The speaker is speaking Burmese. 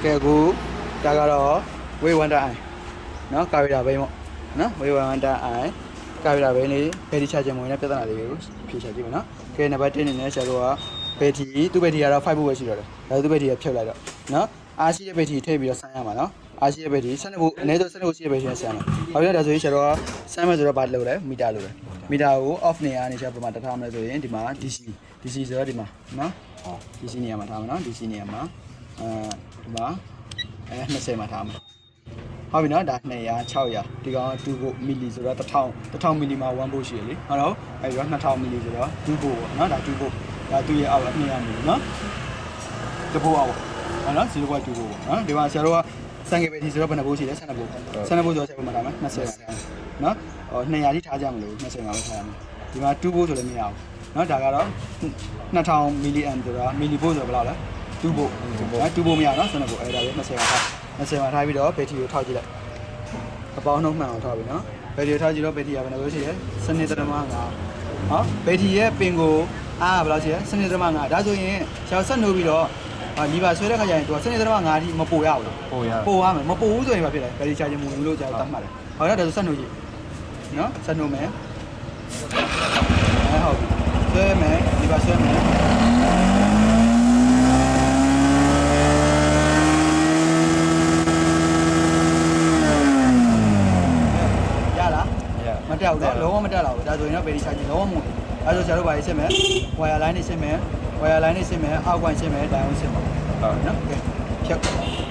ကဲအခုဒါကတော့ဝေးဝမ်တာအိုင်နော်ကာဗီတာဘိန်းပေါ့နော်ဝေးဝမ်တာအိုင်ကာဗီတာဘိန်းလေးဘယ်ဒီချခြင်းမဝင်တဲ့ပြဿနာလေးကိုဖြေချကြည့်မယ်နော်ကဲနံပါတ်1အနေနဲ့ဆရာတို့ကဘယ်ဒီသူ့ဘယ်ဒီကတော့5ဖို့ပဲရှိတော့တယ်ဒါသူ့ဘယ်ဒီကဖြုတ်လိုက်တော့နော်အားရှိတဲ့ဘယ်ဒီထည့်ပြီးတော့ဆန်းရမှာနော်အားရှိတဲ့ဘယ်ဒီ12ဖို့အနည်းဆုံး12ဖို့ရှိတဲ့ဘယ်ဒီနဲ့ဆန်းမှာဘာဖြစ်လဲဒါဆိုရင်ဆရာတို့ကဆန်းမယ်ဆိုတော့ဘာလုပ်လဲမီတာလုပ်တယ်မီတာကို off နေရနေဆရာပုံမှန်တထားမယ်ဆိုရင်ဒီမှာ DC ဆိုတော့ဒီမှာနော် DC နေရာမှာထားမှာနော် DC နေရာမှာဒီမှာ20မှာထားမှာဟုတ်ပြီနော်ဒါ200 600ဒီကောင်က2ဖို့မီလီဆိုတော့1000မီလီမှာ1ဖို့ရှိရလေဟုတ်တော့အဲဒီတော့2000မီလီဆိုတော့2ဖို့ပေါ့နော်ဒါ2ဖို့ဒါသူ့ရဲ့အောက်က200မီလီနော်တဖို့အောက်ဟုတ်နော်0.2ဖို့ပေါ့နော်ဒီမှာဆရာတို့ကစံကေပဲဒီဆိုတော့ဘယ်နှဖို့ရှိလဲ12ဖို့12ဖို့ဆိုတော့ဆရာတို့မှာထားမယ်20မှာထားနော်200ထိထားကြမလို့20မှာပဲထားရမယ်ဒီမှာ2ဖို့ဆိုလည်းမရဘူးနော်ဒါကတော့2000မီလီအမ်ဆိုတာမီလီဖို့ဆိုတော့ဘယ်လောက်လဲ2ဖို့2ဖို့မရနော်12ဖို့အဲဒါလေး20မှာထား20မှာထားပြီးတော့ဘက်ထရီကိုထောက်ကြည့်လိုက်အပေါင်းနှုတ်မှန်အောင်ထောက်ပြီနော်ဘက်ထရီထောက်ကြည့်တော့ဘက်ထရီကဘယ်နှဖို့ရှိလဲ12.5ဟောဘက်ထရီရဲ့ပင်ကိုအားဘယ်လောက်ရှိလဲ12.5ဒါဆိုရင်ရှောက်ဆက်နှုတ်ပြီးတော့လီဗာဆွဲတဲ့ခါကျရင်သူက12.5အထိမပို့ရဘူးပို့ရမယ်မပို့ဘူးဆိုရင်ဘာဖြစ်လဲဘယ်ထရီချာဂျင်မဝင်ဘူးလို့ကျွန်တော်တတ်မှတ်တယ်ဟောတော့ဒါဆိုဆက်နှုတ်ကြည့်နော်ဆက်နှုတ်မယ်ဟုတ်ပြီဆွဲမယ်လီဗာဆွဲမယ်မတက်ဘူးလေလုံးဝမတက်လာဘူးဒါဆိုရင်တော့ဘယ်ဒီချာဂျင်လုံးဝမဝင်အဲဆိုဆရာတို့ဘာရေးရှင်းမယ်ဝါယာလိုင်းနေရှင်းမယ်အောက်ကွန်ရှင်းမယ်ဒိုင်ယွန်ရှင်းမယ်ဟုတ်နော်ကဲဖြတ်